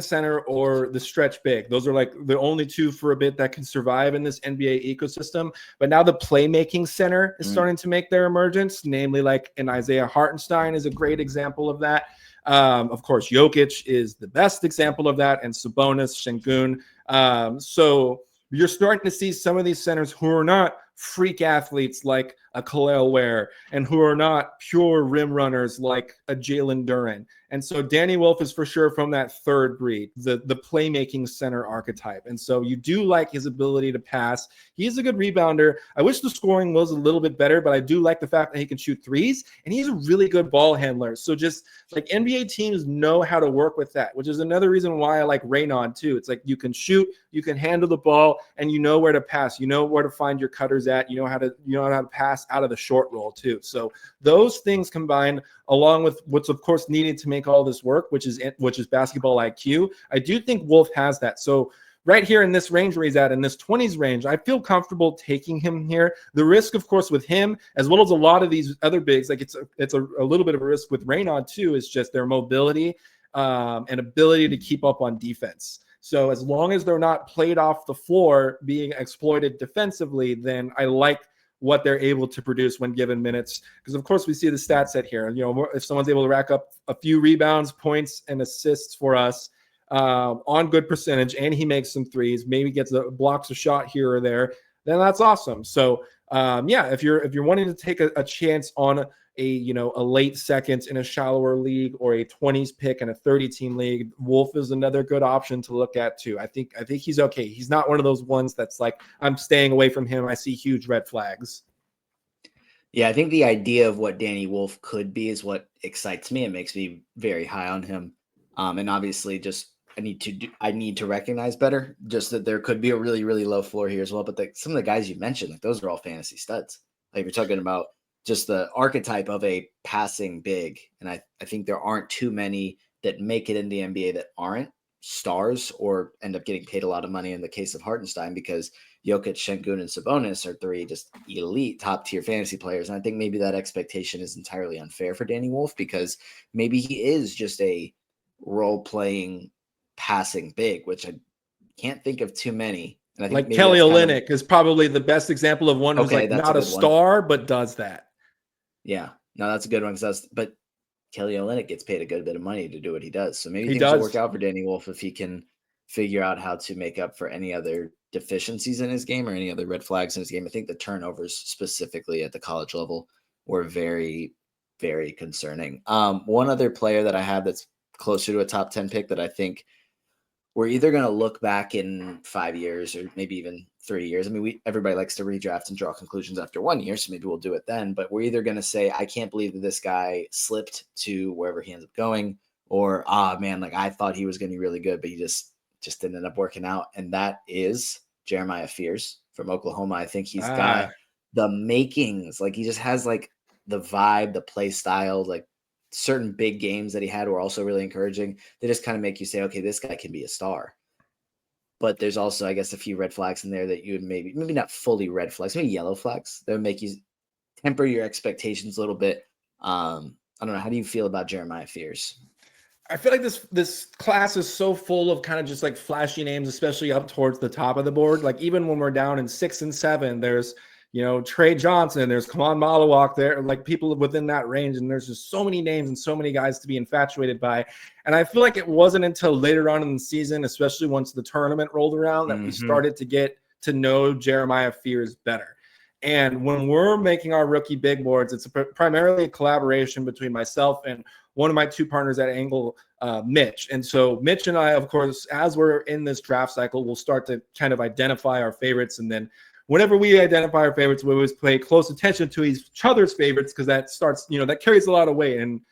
[SPEAKER 2] center or the stretch big. Those are like the only two for a bit that can survive in this NBA ecosystem. But now the playmaking center is starting to make their emergence, namely like an Isaiah Hartenstein is a great example of that. Of course, Jokic is the best example of that, and Sabonis, Şengün. So you're starting to see some of these centers who are not freak athletes like a Khalil Ware, and who are not pure rim runners like a Jalen Duren. And so Danny Wolf is for sure from that third breed, the playmaking center archetype. And so you do like his ability to pass. He's a good rebounder. I wish the scoring was a little bit better, but I do like the fact that he can shoot threes, and he's a really good ball handler. So just like NBA teams know how to work with that, which is another reason why I like Raynaud too. It's like you can shoot, you can handle the ball, and you know where to pass. You know where to find your cutters at. You know how to pass out of the short roll too. So those things combined, along with what's of course needed to make all this work, which is basketball IQ. I do think Wolf has that. So right here in this range where he's at, in this 20s range, I feel comfortable taking him here. The risk, of course, with him, as well as a lot of these other bigs, like it's a little bit of a risk with Raynaud too, is just their mobility and ability to keep up on defense. So as long as they're not played off the floor, being exploited defensively, then I like what they're able to produce when given minutes. Because of course we see the stat set here. You know, if someone's able to rack up a few rebounds, points, and assists for us on good percentage, and he makes some threes, maybe blocks a shot here or there, then that's awesome. So yeah, if you're wanting to take a chance on a late second in a shallower league, or a 20s pick in a 30-team league, Wolf is another good option to look at too. I think he's okay. He's not one of those ones that's like, I'm staying away from him, I see huge red flags.
[SPEAKER 1] Yeah, I think the idea of what Danny Wolf could be is what excites me. It makes me very high on him. And obviously just I need to recognize better just that there could be a really, really low floor here as well. But some of the guys you mentioned, like those are all fantasy studs. Like you're talking about just the archetype of a passing big. And I think there aren't too many that make it in the NBA that aren't stars or end up getting paid a lot of money in the case of Hartenstein, because Jokic, Şengün, and Sabonis are three just elite top tier fantasy players. And I think maybe that expectation is entirely unfair for Danny Wolf, because maybe he is just a role playing passing big, which I can't think of too many. And I think
[SPEAKER 2] like Kelly Olynyk is probably the best example of one who's like not a star, but does that.
[SPEAKER 1] Yeah, no, that's a good one. But Kelly Olynyk gets paid a good bit of money to do what he does. So maybe things will work out for Danny Wolf if he can figure out how to make up for any other deficiencies in his game or any other red flags in his game. I think the turnovers specifically at the college level were very, very concerning. One other player that I have that's closer to a top 10 pick that I think we're either going to look back in 5 years or maybe even 3 years. I mean, everybody likes to redraft and draw conclusions after 1 year, so maybe we'll do it then. But we're either going to say, I can't believe that this guy slipped to wherever he ends up going, or, man, like I thought he was going to be really good, but he just didn't end up working out. And that is Jeremiah Fears from Oklahoma. I think he's got the makings. Like he just has like the vibe, the play style, like certain big games that he had were also really encouraging. They just kind of make you say, okay, this guy can be a star. But there's also, I guess, a few red flags in there that you would maybe not fully red flags, maybe yellow flags that would make you temper your expectations a little bit. I don't know. How do you feel about Jeremiah Fears?
[SPEAKER 2] I feel like this class is so full of kind of just like flashy names, especially up towards the top of the board. Like even when we're down in 6 and 7, there's Trey Johnson, there's Kaman Malawak there, like people within that range. And there's just so many names and so many guys to be infatuated by. And I feel like it wasn't until later on in the season, especially once the tournament rolled around, that we started to get to know Jeremiah Fears better. And when we're making our rookie big boards, it's primarily a collaboration between myself and one of my two partners at Angle, Mitch. And so Mitch and I, of course, as we're in this draft cycle, we'll start to kind of identify our favorites. And then whenever we identify our favorites, we always pay close attention to each other's favorites, because that starts, that carries a lot of weight. And,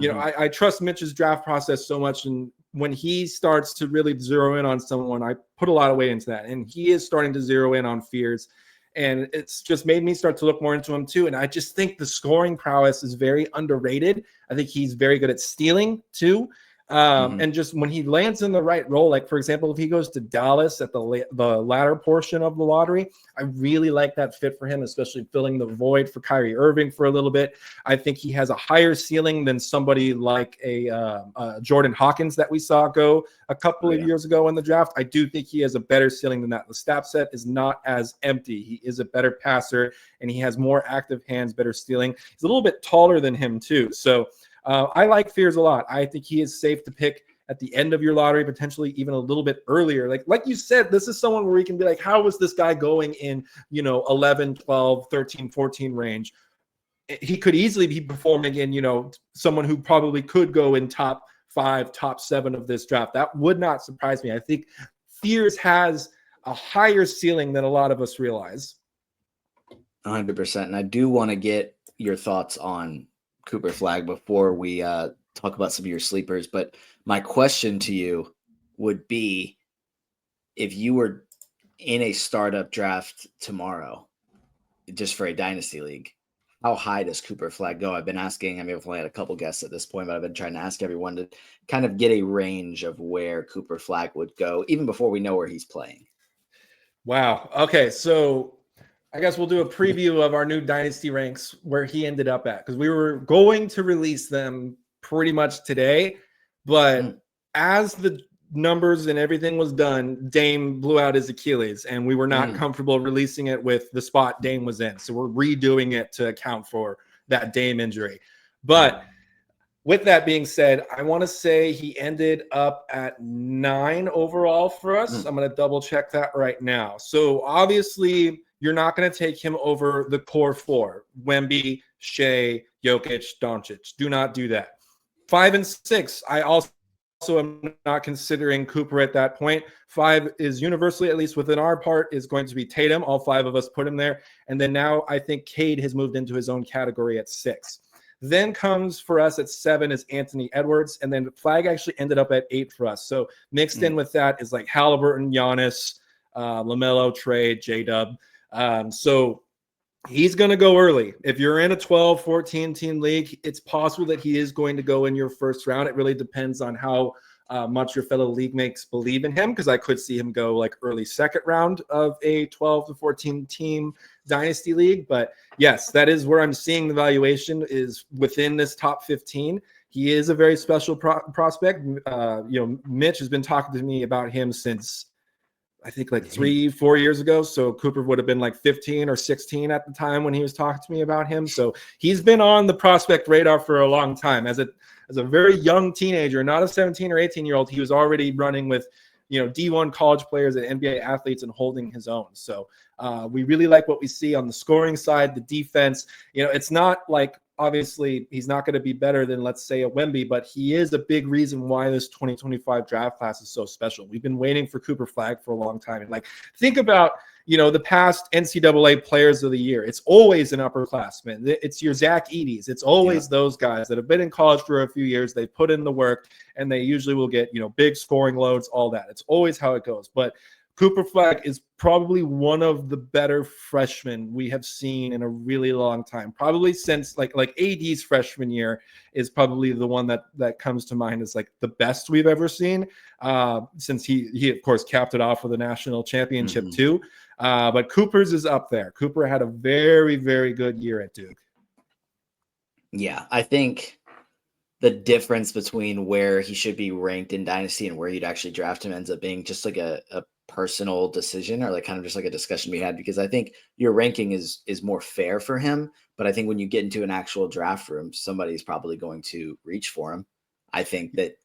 [SPEAKER 2] I trust Mitch's draft process so much. And when he starts to really zero in on someone, I put a lot of weight into that. And he is starting to zero in on Fears. And it's just made me start to look more into him too. And I just think the scoring prowess is very underrated. I think he's very good at stealing too. And just when he lands in the right role, like for example, if he goes to Dallas at the latter portion of the lottery, I really like that fit for him, especially filling the void for Kyrie Irving for a little bit. I think he has a higher ceiling than somebody like a Jordan Hawkins that we saw go a couple of years ago in the draft. I do think he has a better ceiling than that. The stat set is not as empty. He is a better passer, and he has more active hands, better stealing. He's a little bit taller than him too. So I like Fears a lot. I think he is safe to pick at the end of your lottery, potentially even a little bit earlier. Like you said, this is someone where we can be like, how was this guy going in, 11, 12, 13, 14 range? He could easily be performing in, someone who probably could go in top 5, top 7 of this draft. That would not surprise me. I think Fears has a higher ceiling than a lot of us realize.
[SPEAKER 1] 100%. And I do want to get your thoughts on Cooper Flagg before we talk about some of your sleepers. But my question to you would be, if you were in a startup draft tomorrow, just for a dynasty league, how high does Cooper Flagg go? I've been asking, I've only had a couple guests at this point, but I've been trying to ask everyone to kind of get a range of where Cooper Flagg would go, even before we know where he's playing.
[SPEAKER 2] Wow. Okay. So I guess we'll do a preview of our new dynasty ranks where he ended up at, because we were going to release them pretty much today, but as the numbers and everything was done, Dame blew out his Achilles, and we were not comfortable releasing it with the spot Dame was in. So we're redoing it to account for that Dame injury. But with that being said, I want to say he ended up at 9 overall for us. I'm going to double check that right now. So obviously, you're not going to take him over the core 4: Wemby, Shea, Jokic, Doncic. Do not do that. 5 and 6, I also am not considering Cooper at that point. 5 is universally, at least within our part, is going to be Tatum. All 5 of us put him there. And then now I think Cade has moved into his own category at 6. Then comes for us at 7 is Anthony Edwards. And then Flagg actually ended up at 8 for us. So mixed in with that is like Halliburton, Giannis, LaMelo, Trey, J-Dub. So he's going to go early. If you're in a 12, 14 team league, it's possible that he is going to go in your first round. It really depends on how much your fellow league mates believe in him, because I could see him go like early second round of a 12 to 14 team dynasty league. But yes, that is where I'm seeing the valuation is within this top 15. He is a very special prospect. Mitch has been talking to me about him since I think like 3-4 years ago. So Cooper would have been like 15 or 16 at the time when he was talking to me about him. So he's been on the prospect radar for a long time. As a very young teenager, not a 17 or 18-year-old, he was already running with, D1 college players and NBA athletes and holding his own. So we really like what we see on the scoring side, the defense. It's not like, obviously, he's not going to be better than, let's say, a Wemby, but he is a big reason why this 2025 draft class is so special. We've been waiting for Cooper Flagg for a long time. And think about, the past NCAA players of the year. It's always an upperclassman. It's your Zach Edey's. It's always those guys that have been in college for a few years. They put in the work, and they usually will get, big scoring loads, all that. It's always how it goes. But Cooper Flagg is probably one of the better freshmen we have seen in a really long time. Probably since like AD's freshman year is probably the one that comes to mind as like the best we've ever seen. Since he of course capped it off with a national championship too. But Cooper's is up there. Cooper had a very, very good year at Duke.
[SPEAKER 1] Yeah, I think the difference between where he should be ranked in Dynasty and where you'd actually draft him ends up being just like a personal decision, or like kind of just like a discussion we had, because I think your ranking is more fair for him. But I think when you get into an actual draft room, somebody's probably going to reach for him. I think that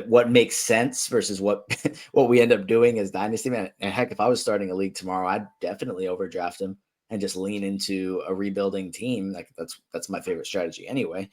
[SPEAKER 1] what makes sense versus what we end up doing as Dynasty, man, and heck, if I was starting a league tomorrow, I'd definitely overdraft him. and just lean into a rebuilding team. Like that's my favorite strategy anyway.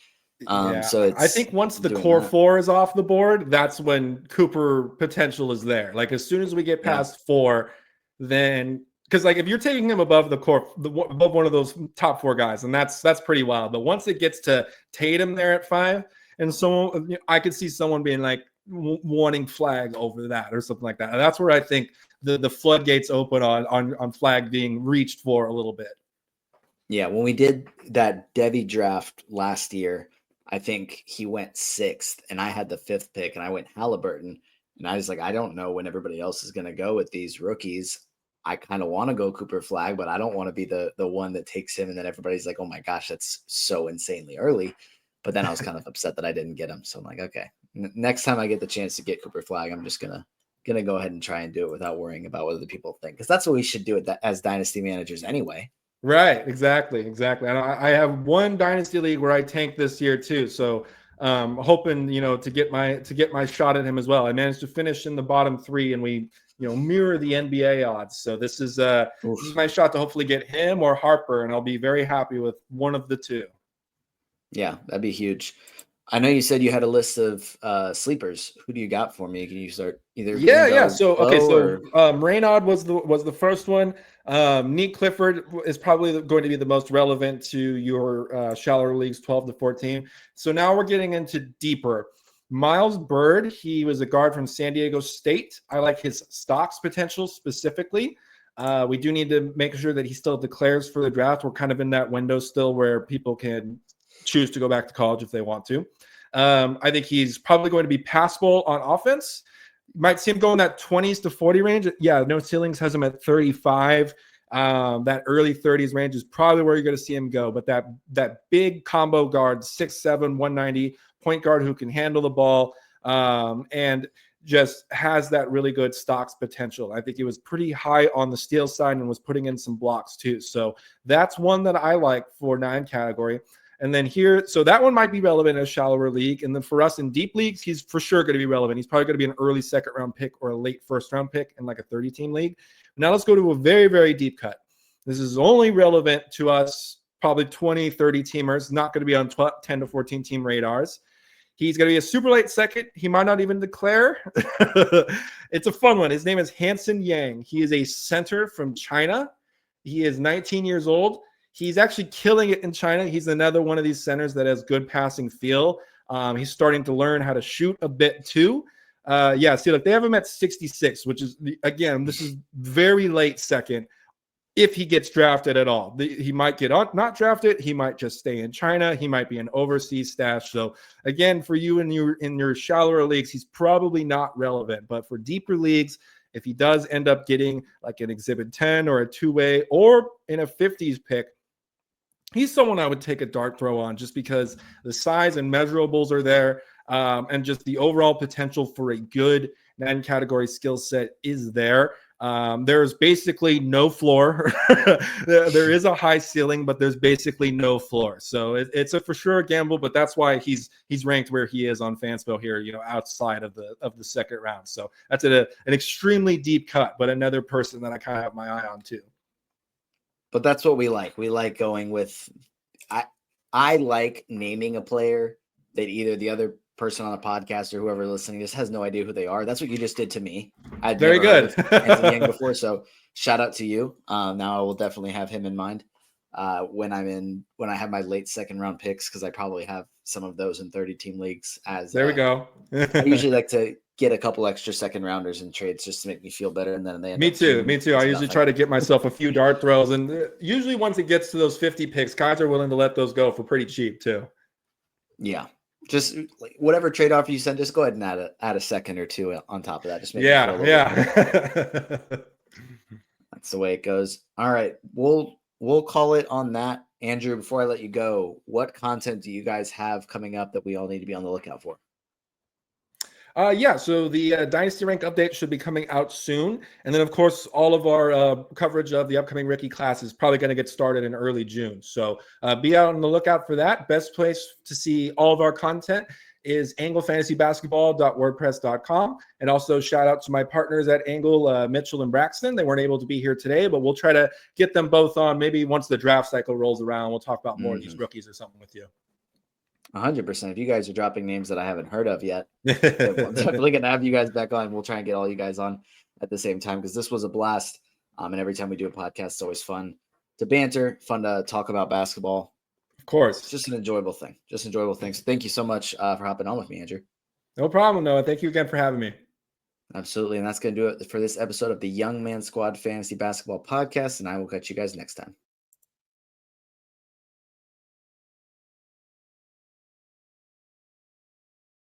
[SPEAKER 1] So
[SPEAKER 2] I think once the
[SPEAKER 1] doing
[SPEAKER 2] core
[SPEAKER 1] that.
[SPEAKER 2] 4 is off the board, that's when Cooper potential is there. Like as soon as we get past 4, then because like if you're taking him above the core, above one of those top 4 guys, and that's pretty wild. But once it gets to Tatum there at 5, and so I could see someone being like wanting Flagg over that or something like that. And that's where I think the floodgates open on Flagg being reached for a little bit.
[SPEAKER 1] Yeah, when we did that Devi draft last year, I think he went 6th, and I had the 5th pick, and I went Halliburton. And I was like, I don't know when everybody else is going to go with these rookies. I kind of want to go Cooper Flagg, but I don't want to be the one that takes him. And then everybody's like, oh my gosh, that's so insanely early. But then I was kind of upset that I didn't get him. So I'm like, okay, next time I get the chance to get Cooper Flagg, I'm just gonna go ahead and try and do it without worrying about what other people think, because that's what we should do as dynasty managers anyway.
[SPEAKER 2] Right, exactly. And I have one dynasty league where I tanked this year too, so hoping to get my shot at him as well. I managed to finish in the bottom 3, and we mirror the NBA odds. So this is my shot to hopefully get him or Harper, and I'll be very happy with one of the 2.
[SPEAKER 1] Yeah, that'd be huge. I know you said you had a list of sleepers. Who do you got for me? Can you start either?
[SPEAKER 2] Yeah. So Raynaud was the first one. Nique Clifford is probably going to be the most relevant to your shallower leagues, 12 to 14. So now we're getting into deeper. Miles Bird, he was a guard from San Diego State. I like his stocks potential specifically. We do need to make sure that he still declares for the draft. We're kind of in that window still where people can choose to go back to college if they want to. I think he's probably going to be passable on offense. You might see him go in that 20s to 40 range. Yeah, No Ceilings has him at 35. That early 30s range is probably where you're going to see him go. But that big combo guard, 6'7", 190, point guard who can handle the ball and just has that really good stocks potential. I think he was pretty high on the steal side and was putting in some blocks too. So that's one that I like for 9 category. And then here, so that one might be relevant in a shallower league. And then for us in deep leagues, he's for sure going to be relevant. He's probably going to be an early 2nd round pick or a late 1st round pick in like a 30-team league. Now let's go to a very, very deep cut. This is only relevant to us, probably 20, 30 teamers, not going to be on 10 to 14 team radars. He's going to be a super late 2nd. He might not even declare. It's a fun one. His name is Hansen Yang. He is a center from China. He is 19 years old. He's actually killing it in China. He's another one of these centers that has good passing feel. He's starting to learn how to shoot a bit too. See, look, they have him at 66, which is, again, this is very late 2nd. If he gets drafted at all, he might get not drafted. He might just stay in China. He might be an overseas stash. So again, for you in your shallower leagues, he's probably not relevant. But for deeper leagues, if he does end up getting like an Exhibit 10 or a 2-way or in a 50s pick, he's someone I would take a dart throw on just because the size and measurables are there, and just the overall potential for a good 9-category skill set is there. There's basically no floor. There is a high ceiling, but there's basically no floor. So it's a for sure a gamble, but that's why he's ranked where he is on Fansville here, outside of the 2nd round. So that's an extremely deep cut, but another person that I kind of have my eye on too.
[SPEAKER 1] But that's what we like. We like going with I like naming a player that either the other person on the podcast or whoever listening just has no idea who they are. That's what you just did to me. I'd
[SPEAKER 2] very
[SPEAKER 1] never
[SPEAKER 2] good
[SPEAKER 1] heard of Anthony Yang before, so shout out to you. Now I will definitely have him in mind when I have my late 2nd round picks, because I probably have some of those in 30-team leagues.
[SPEAKER 2] There we go.
[SPEAKER 1] I usually like to get a couple extra 2nd rounders in trades just to make me feel better, and then they end
[SPEAKER 2] Me
[SPEAKER 1] up
[SPEAKER 2] too. I usually try to get myself a few dart throws, and usually once it gets to those 50 picks, guys are willing to let those go for pretty cheap too.
[SPEAKER 1] Yeah, just like whatever trade offer you send, just go ahead and add a 2nd or 2 on top of that. Just make me feel a little bit. That's the way it goes. All right, we'll call it on that. Andrew, before I let you go, what content do you guys have coming up that we all need to be on the lookout for?
[SPEAKER 2] Yeah, so the Dynasty rank update should be coming out soon. And then, of course, all of our coverage of the upcoming rookie class is probably going to get started in early June. So be out on the lookout for that. Best place to see all of our content is anglefantasybasketball.wordpress.com. And also shout out to my partners at Angle, Mitchell and Braxton. They weren't able to be here today, but we'll try to get them both on. Maybe once the draft cycle rolls around, we'll talk about more of these rookies or something with you.
[SPEAKER 1] 100%. If you guys are dropping names that I haven't heard of yet, I'm definitely going to have you guys back on. We'll try and get all you guys on at the same time because this was a blast. And every time we do a podcast, it's always fun to banter, fun to talk about basketball.
[SPEAKER 2] Of course.
[SPEAKER 1] It's just an enjoyable thing. Just enjoyable things. Thank you so much for hopping on with me, Andrew.
[SPEAKER 2] No problem, Noah. Thank you again for having me.
[SPEAKER 1] Absolutely. And that's going to do it for this episode of the Young Man Squad Fantasy Basketball Podcast. And I will catch you guys next time.